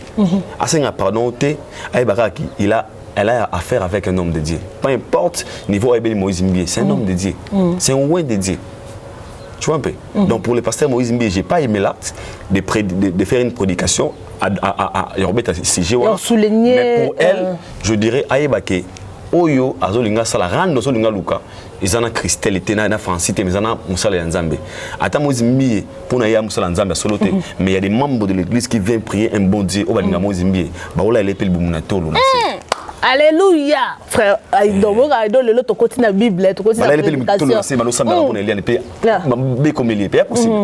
Pardon, elle a affaire avec un homme dédié. Peu importe niveau Moïse Mbie, c'est un homme dédié. C'est un ouin dédié. Tu vois un peu. Donc pour le pasteur Moïse Mbie, j'ai pas aimé l'acte de faire une prédication à souligner. Mais pour elle, je dirais Aïbake. Oyo azolinga sala rando azolinga luka ezana Christelle tena na Francité mais ezana musala ya Nzambe ata Moïse Mbie pona ya musala Nzambe solote mais il y a des membres de l'église qui viennent prier un bon Dieu au balinga Moïse Mbie ba ola elepel bumuna tolo na alléluia frère donc le to continue la Bible to continue la prédication c'est malosamba pour Eliane pe be comme il est possible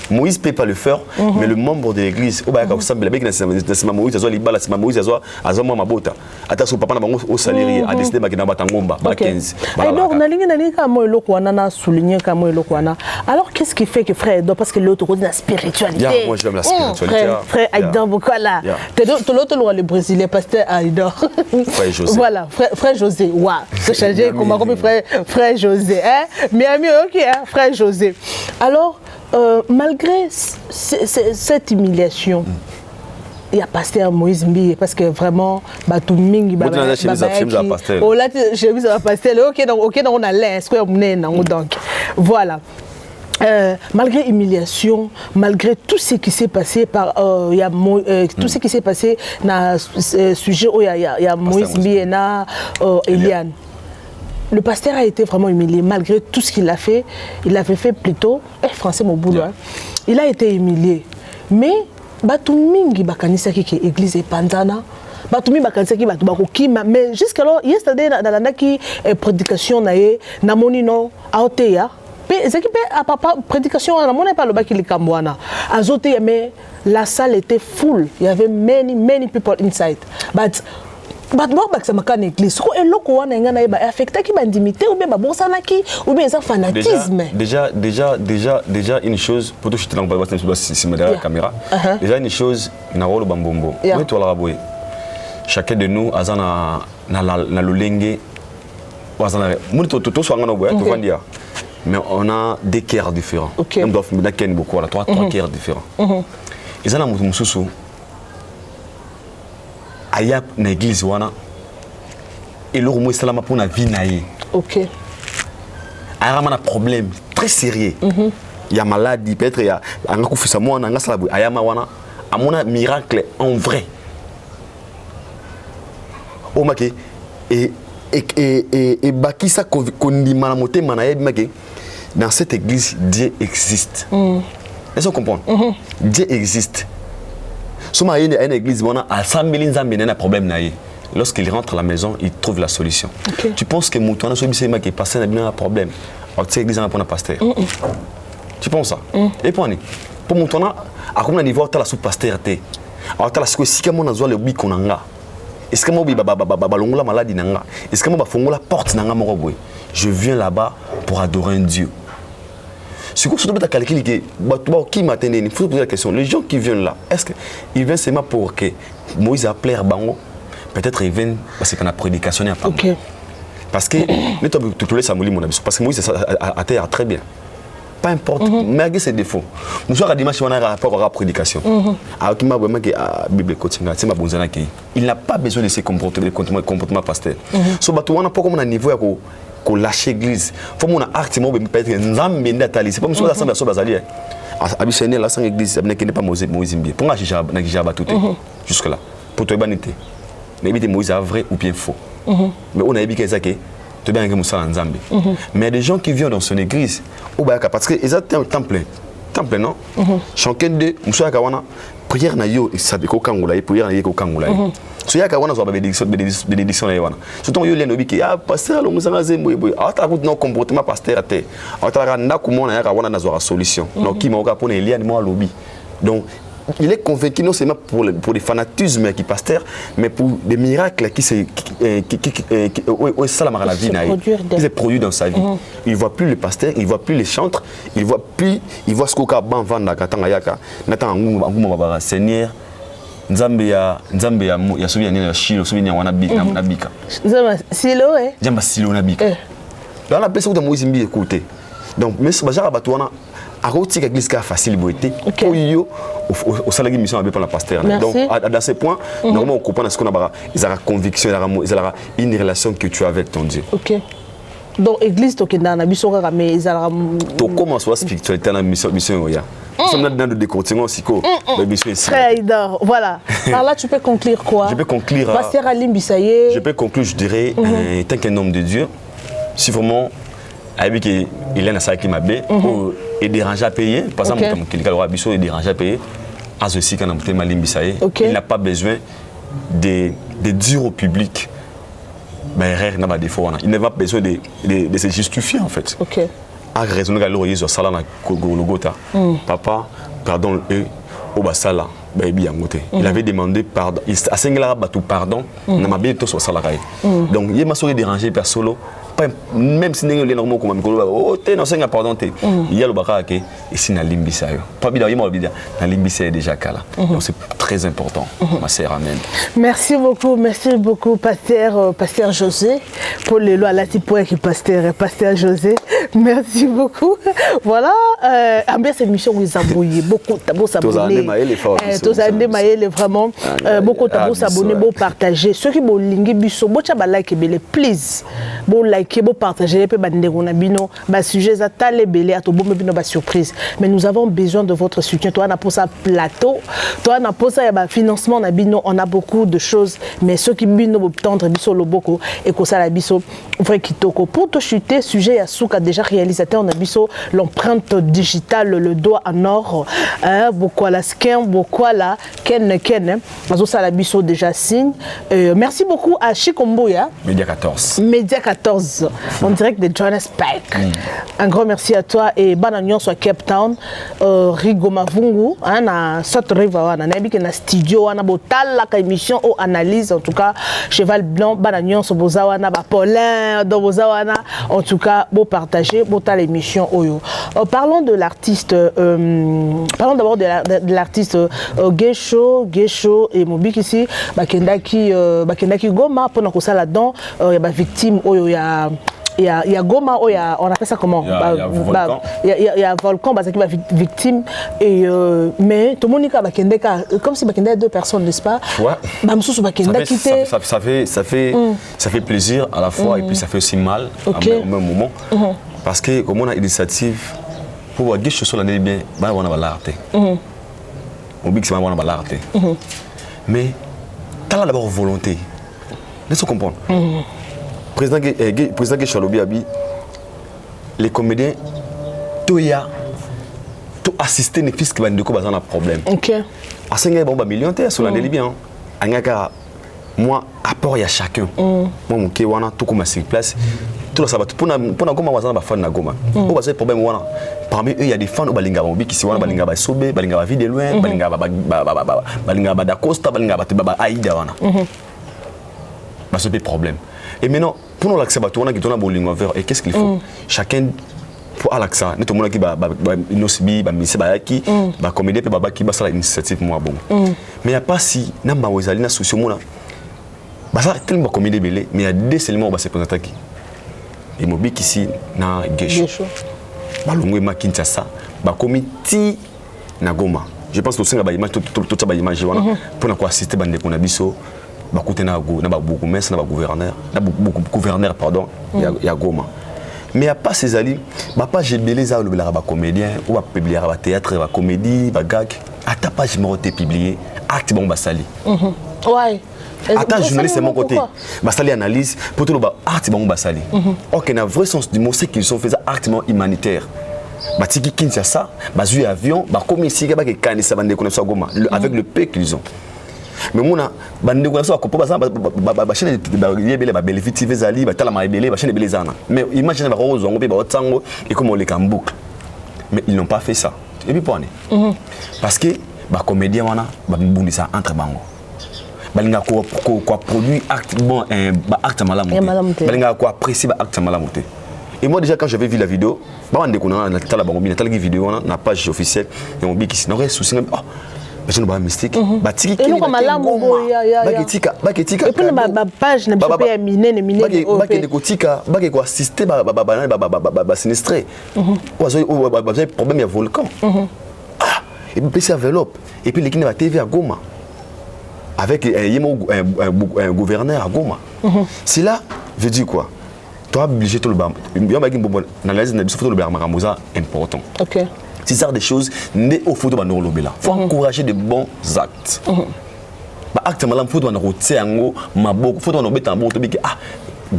Moïse peut pas le faire mais le membre de l'église au ba ka sambela be na Moïse azo libala c'est Moïse azo moi mabota ata so papa na bango au salaire a décidé ba kina batangomba ba 15 alors nalingi ka mo eloko wana na souligner ka mo eloko wana alors qu'est-ce qui fait que frère parce que l'autre côté la spiritualité moi j'aime la spiritualité frère Aïdan Bokala to l'autre le brésilien pasteur Aïdan Frère José. Voilà, frère José. Waouh, c'est changé comme frère José. Hein? Miami, ok, hein? Frère José. Alors, malgré cette humiliation, il y a pasteur Moïse Mbie parce que vraiment, tout mingi, ok, donc on a l'air, donc voilà. Malgré l'humiliation, malgré tout ce qui s'est passé tout ce qui s'est passé dans le sujet où il y a Moïse Mbie et Eliane. Le pasteur a été vraiment humilié malgré tout ce qu'il a fait. Il l'avait fait plutôt français mon boulot. Il a été humilié. Mais batumingi bakanisa ki église panzana. Batumi bakanisa ki batu bakokima mais jusqu'alors yesterday dans la prédication na monino aoteya. Ce qui à papa prédication on n'a pas le bac qui les cambouana azoté mais la salle était full il y avait many people inside but moi ça m'a qu'à église ko eloko wana ngana ba affecté qui bandimité ou bien ba bosana qui ou bien ça fanatisme déjà une chose pour tout chuter dans ba si derrière la caméra déjà une chose na rolo bambombo oui toi la boy chacun de nous azana na lolenge azana muri to so ngana boy to vandia. Mais on a des cœurs différents. On doit faire beaucoup, trois cœurs différents. Et ça, nous sommes à l'église. et le romo salama pour la vie naïe. OK. Ayama un problème très sérieux. Il y a maladie, peut-être il y a un coup de moi, un salabu, ayama wana, à mon miracle en vrai. Oh maké et bakisa kondima na moté manaye maké dans cette église Dieu existe. Est-ce qu'on comprend? Dieu existe. Soma une église wana à 100 000 nzambe na problème naïe. Lorsqu'il rentre à la maison, il trouve la solution. Okay. Tu penses que Moutouana Sobisema qui est passé n'a un problème? Alors tu l'église pour un pasteur. Tu penses ça? Et pour Moutouana, à combien de niveau tu as la sous-pasteur? Alors tu as la sous-pasteur, si tu as le bikonanga. Est-ce que je maladie nanga? Est-ce que je la porte nanga moroboy? Je viens là-bas pour adorer un Dieu. Ce que tu as calculé, qui m'a tenu, il faut poser la question. Les gens qui viennent là, est-ce qu'ils viennent seulement pour que Moïse appelle Bango? Peut-être ils viennent parce qu'on a prédicationné à Bango. Okay. Parce que parce que Moïse a terre très bien. Pas importe, malgré ses défauts. Nous sommes à dimanche, on a un rapport à la prédication. Il n'a pas besoin de se comporter de comportement pasteur. So on n'a pas comme un niveau à lâcher l'église. Il faut que acte peut-être nzambe ndatali. C'est pas monsieur l'assemblée so bazali. Abisene la sang église, n'est pas Moïse Mbie. Pour nga jaba tout jusque là. Pour toi banité. Mais éviter Moïse est vrai ou bien faux. Mais on a ébiqué ça que tu bien que Moussa Nzambe. Mais des gens qui viennent dans son église, parce que ils ont un temple non? Chacun de Moussa Kawana prière na yo ça be ko kangula prière na yo ko kangula. So ya Kawana so ba bénédiction na yana. Surtout yo leno biki ah pasteur lo Moussa Nzembo boy. Ah ta ko non comportement pasteur te. Ah ta ra na kumona ya Kawana na zo solution. Donc qui m'a ka pona Eliane mo lobby. Donc il est convaincu non seulement pour des fanatismes qui pasteur, mais pour des miracles qui se produit dans sa vie. Il ne voit plus le pasteur, il ne voit plus les chantres, il voit ce qu'on a vendre katanga yaka. Nata nguma Seigneur Nzambe ya souvenir ya Shilo souvenir wana bika. Nzamba silo Nzamba silo na bika. Dans la personne de Moïse Mbie écouter. Donc mais ce bazar batouana à côté de l'église qui a facile beauté pour yo au salaire mission avec la pasteur. Donc dans ce point normalement on comprend ce qu'on a ils ont la conviction ils ont une relation que tu as avec ton Dieu. OK. Donc église to kenda na biso ka mais ils ont to comment soit spiritualité na mission ya. Nous sommes dans le décortiquement aussi quoi. Très bien. Voilà. Alors là tu peux conclure quoi? Je peux conclure pasteur Alim Bisaye. Je peux conclure je dirais tant qu'un homme de Dieu si vraiment avec il a ça qui m'a bé et déranger à payer par exemple quelqu'un aura biso et déranger à payer à ceci quand on Alim Bisaye il n'a pas besoin de dire au public il n'a pas défaut il n'a pas besoin de se justifier en fait à raison de l'oreiller sur sala na Golgotha papa pardon au basala il avait demandé pardon il a singla batu pardon na mabé to sur sala donc il m'a sauvé déranger persolo même si n'est normal comme oh t'es non c'est pardon t'es il y a le baka que ici na limbisayo pas bien il m'a dit na limbisayo déjà kala donc c'est très important ma sœur amen. Merci beaucoup pasteur José pour le loi là pour qui pasteur José merci beaucoup voilà ambiance émission vous abonnez beaucoup d'abord s'abonner tous andé maël vraiment beaucoup d'abord s'abonner beau partager ceux qui bon lingi biso bo cha ba like belé please bon like qui partager pe bande on a bino ba sujet za tale belé à to bon bino ba surprise mais nous avons besoin de votre soutien toi na pour ça plateau toi na pour ça ya ba financement na bino on a beaucoup de choses mais ceux qui bino tendre biso loboko et ko ça la biso vrai kitoko pour te chuter sujet ya souka déjà réalisateur on a biso l'empreinte digitale le doigt en or beaucoup la skin beaucoup la ken azo ça la biso déjà signe merci beaucoup à Chikomboya Média 14 en direct de Johannesburg. Un grand merci à toi et Bananion sur Cape Town, Rigo Mavungu, na South River, na nabiki na studio, na botal la émission ou analyse en tout cas Cheval Blanc, Bananion sur Bozawana, Paulin, dans Bozawana, en tout cas beau partager, beau tal émission oyo. Parlons de l'artiste, parlons d'abord de l'artiste Gesho et Mobik ici, Bakendaki Goma pendant que ça là-dedans, il y a victime oyo ya il y a Goma, on appelle ça comment? Il y a Volcan, qui va victime. Et, mais tout le monde dit comme si il y a 2 personnes, n'est-ce pas? Ouais. Ça fait plaisir à la fois et puis ça fait aussi mal au même moment. Parce que comme on a une initiative, pour voir que je suis là, bien, on va l'arrêter. On dit que c'est on va l'arrêter. Mais tu as d'abord volonté. Laisse-moi comprendre. Président Chalobi Abi, les comédiens, tout assisté ne fils qui va nous dire un problème. Ok. À 5 bon millions sur la bien. Moi apport il y a chacun. Moi mon kewana tout comme sur place. Tout ça pour na goma wazana ba fan na goma. O ba problème wana. Parmi eux il y a des fans au balinga ba qui si wana balinga ba sobe, balinga ba vie de loin, balinga ba da Costa, balinga ba Aïda wana. Bah c'est des problèmes. Et maintenant pour nous l'accès bateau on a qui tourne bolingo vers et qu'est-ce qu'il faut? Chacun pour à l'accès, nous tout le monde qui ba inosbi ba misi ba yaki ba comédie pe ba qui ba ça l'initiative moi bon. Mais il y a pas si namba wazali na souci mona. Bah ça tellement comédie belé mais il y a des éléments ba se présenter qui. Et mobiki ici na Gesho. Ba longo ma Kinshasa ba comité na Goma. Je pense que c'est ba image tout ça ba image wana pour na ko assister bande ko na biso. Ba côté na go na ba beaucoup mais na ba gouverneur pardon ya Goma. Mais il n'y a pas ces alliés, pas j'ai belé ça le comédien ou va publier à théâtre, va comédie, va gag. À ta page m'ont été publié, acte bon basali. Ouais. Attends, journaliste c'est mon côté. Basali analyse pour tout le acte bon basali. OK, dans le vrai sens du mot c'est qu'ils sont faisant acte humanitaire. Bah tiki Kinshasa, bah jouer avion, bah comme ici bah que kanisa bande connaissance Goma avec le peu qu'ils ont. Mais moi bande ko so ko baza ba chaîne ba yebele ba belefiti vezali ba tala ma yebele ba chaîne belezana mais imagine ba rozo ngo pe ba otsango et comme on les boucle mais ils n'ont pas fait ça et puis pour parce que ba comédien wana ba mbundisa entre bango balinga ko produit acte bon ba acte malamu balinga ko apprécier ba acte malamu et moi déjà quand j'avais vu la vidéo ba bande ko na tala bango bi na tala vidéo na page officielle et on bi qui n'aurait souci je ne sais pas mystique. Et nous comme là baketika et puis ma page n'a pas été minée baketika ko assister ba sinistré. Problème il y a volcan. Et puis c'est enveloppe et puis l'équipe va TV à Goma avec un gouverneur à Goma. C'est là veut dire quoi? Toi obligé tout le bas. L'analyse n'a pas le bas important. OK. C'est ça des choses, il faut encourager de bons actes. Acte malam faut on routier ngo maboko faut on obeta bon tobiki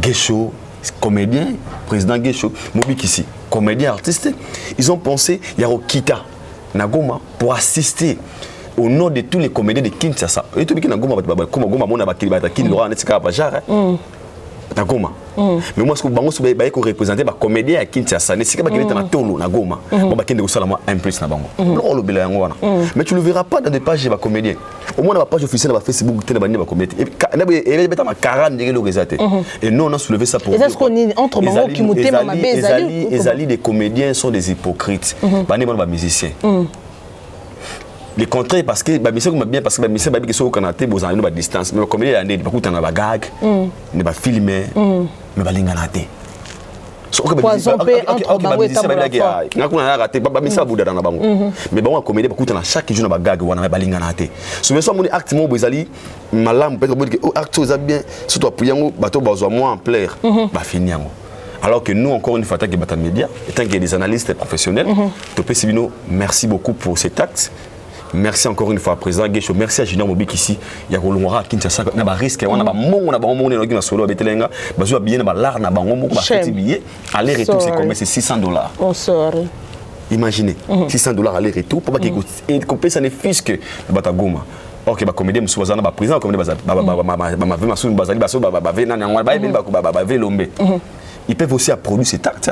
Gesho comédien président Gesho mobiki ici comédien artiste ils ont pensé il y a Kita Nagoma pour assister au nom de tous les comédiens de Kinshasa et tobiki Nagoma comme Goma mona bakilibata kin Laurent netika ba jara Nagoma. Mais moi ce que bango sobe ba ko représenter ba comédien à Kinshasa ne sika ba keleta na tolo na Goma bon ba kende ko sala moi un plus na bango lo bela yango wana mais tu le verras pas dans des pages de ba comédien au moins na page officielle na Facebook tele ba ba comédien et beta ma 40 de le réalité et nous on a soulevé ça pour est-ce qu'on est entre bango qui mutema ma bezali les alliés des comédiens sont des hypocrites ba ne ba musiciens. Le contraire parce que ba mission bien parce que ba mission ba bi so kanate bozana no ba distance mais comme il y a des ba kutana ba gag ne ba filmer mais ba lingana te so que ba mission ba lagi ngakuna raté ba mission buda na bango mais ba comédie ba kutana chaque jour na ba gag wana ba lingana te so mais so moni acte mo bozali malam peut-être que acte ça bien surtout pour yango bato bazwa moi en plaire ba fini yango. Alors que nous, encore une fois, tant que Bata Média, tant qu'il y a des analystes professionnels, Topé Sibino, merci beaucoup pour cet acte. Merci encore une fois, président Gesho. Merci à Junior Mobik ici. Il y a Rolongora Kinshasa. Il y a risque. On a un monde, on a un monde, on a solo avec Telenga. On a bien l'art, on a un monde, on a fait billet. Aller-retour, c'est combien? C'est $600. On sort. Imaginez, $600 aller-retour. Pour que ça ne fût que Batagoma. Ok, bah comédien monsieur bazana ba président comme ils peuvent aussi produire cet acte.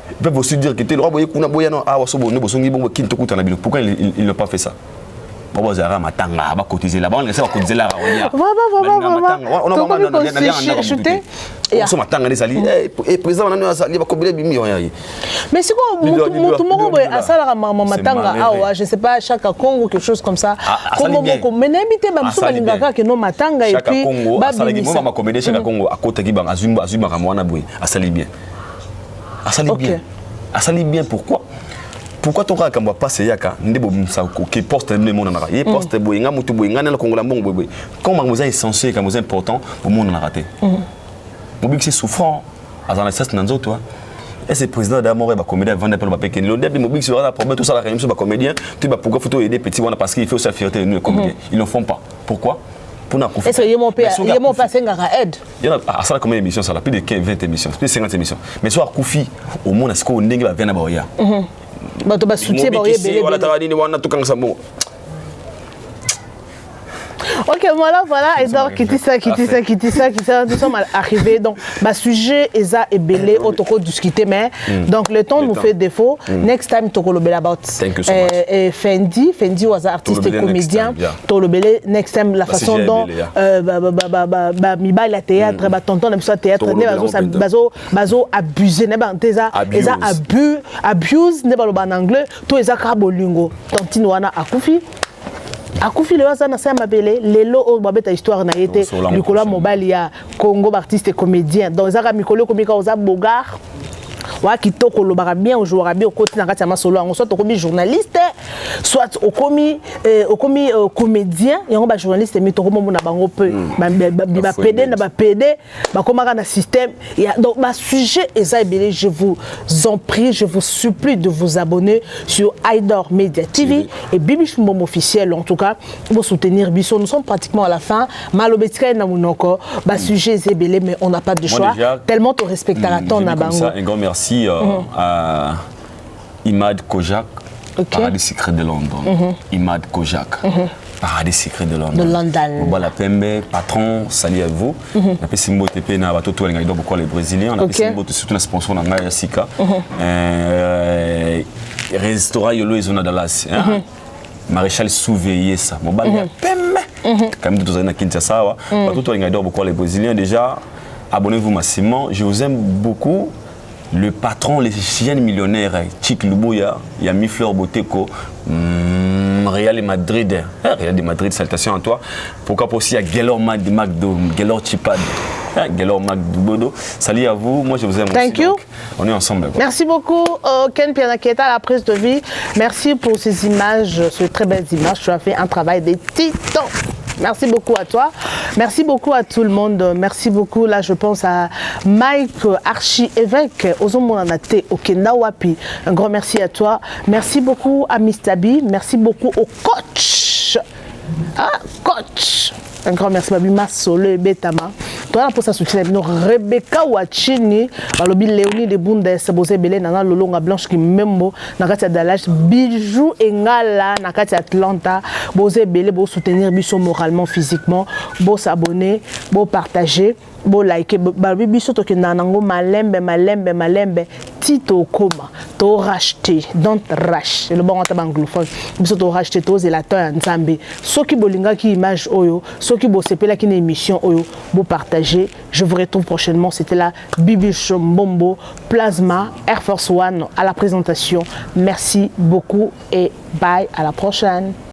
Ils peuvent aussi dire que le roi boye kuna boya non ah wasobo ne bosongi bongo kinto kuta na bilo. Pourquoi ils n'ont pas fait ça? Baba zara matanga ba cotiser là-bas, on laisse ba cotiser là on a vraiment chuté. On se matanga les alliés et président on a alliés ba combien de millions. Mais c'est quoi tout le monde a ça là matanga ah je sais pas chaque Congo quelque chose comme ça. Congo mais n'habitez ba muso balingaka que non matanga et puis ba Congo chaque Congo à côté qui ba azumba ramwana boy asali bien. asali bien. Asali bien, pourquoi? Pourquoi ton cas quand passe yaka ndebo msako qui poste le monde na raté poste boyinga mutu boyinga na kongola mbongo boy comme vous est essentiel comme vous important pour monde na raté mobi c'est souffrant azana sas na nzoto et c'est président d'amour ba comédien vendre pour ba pekin le début mobi sur la problème tout ça la réunion sur ba comédien tu vas pourquoi photo aider petit parce qu'il faut sa fierté nous comédien ils ne font pas pourquoi pour na est-ce que yemo passé ngara aide il y a à ça combien d'émissions ça a plus de 15 20 émissions plus de 50 émissions mais soit Koufi au monde est-ce qu'on ndenge ba vient na ba ya bato basoutie baoyebele ok, voilà, et donc, qui ça, nous sommes arrivés, donc, sujet, Eza et Belé, au toko discuter, mais, donc, le temps nous fait défaut, next time, toko le belé about, Fendi was artiste et comédien, toko le belé, next time, la façon dont, miba la théâtre, tonton, n'aime ça théâtre, bazo abusé, n'est pas, Eza abuse, n'est pas le anglais, tout Eza kabolingo, tantino wana akufi. Akufi le wazana sa mabele lelo o babeta histoire na été Nicolas Mobali ya Congo artiste et comédien donc zaka mikolo komika oza bogar wa kitoko lo bara bien jouera bien au côté na kati ya masolo on soit okomi journaliste soit okomi comédien yango ba journaliste mi toko mo na bango peu ba PD na ba PD ba komaka na système donc ma sujet ezabelé je vous en prie je vous supplie de vous abonner sur Aïdor Media TV et Bibish Mbombo officiel en tout cas pour soutenir Bisso nous sommes pratiquement à la fin malobetika na munoko ba sujet ezabelé mais on n'a pas de choix tellement te respectera ton na bango un grand merci à Imad Kojak, Paradis Secret de London. Imad Kojak, Paradis Secret de London. Voilà, Pembe, patron, salut à vous. On a fait Simbo TP, on a battu tout les Brésiliens. On a fait Simbo surtout un sponsor dans Ngaya Sika. Restaurant Yolo et Zona Dallas. Maréchal Souveillé ça. Mon bal Pembe. Quand même tous les Kinshasa. Battu tout les Brésiliens déjà. Abonnez-vous massivement. Je vous aime beaucoup. Le patron, les jeunes millionnaires, Chic Lubuya, Yami Fleur Boteko, Real Madrid. Real de Madrid, salutations à toi. Pourquoi pas aussi à Gelor Magdo, Gelor Chipad, Gelor Magdo. Salut à vous, moi je vous aime. Thank you. Donc, on est ensemble. Merci beaucoup, Ken Pianaketa, à la prise de vie. Merci pour ces images, ces très belles images. Tu as fait un travail de titan. Merci beaucoup à toi. Merci beaucoup à tout le monde. Merci beaucoup. Là, je pense à Mike Archi-Évêque, Ozomonanate, Okenawapi. Un grand merci à toi. Merci beaucoup à Mistabi. Merci beaucoup au coach. Ah, coach. Un grand merci à Bima Sole Betama. Toi, pour ça, soutien Rebecca Wachini, Balobi Léonie de Bundes, Bosé Belé, Nana Lolonga Blanche qui membo, Nakatia Dallas, Bijou Engala, Nakatia Atlanta, Bosé Belé, beau soutenir Bisso moralement, physiquement, beau s'abonner, beau partager. Bo like Barbie biso to nanango malembe tito koma to racheter don't rush le bon en anglophone biso to racheter to zelateur nzambe soki bolinga ki image oyo soki bo sepela ki na émission oyo bo partager je vous retrouve prochainement c'était la Bibish Mbombo Plasma Air Force One à la présentation merci beaucoup et bye à la prochaine.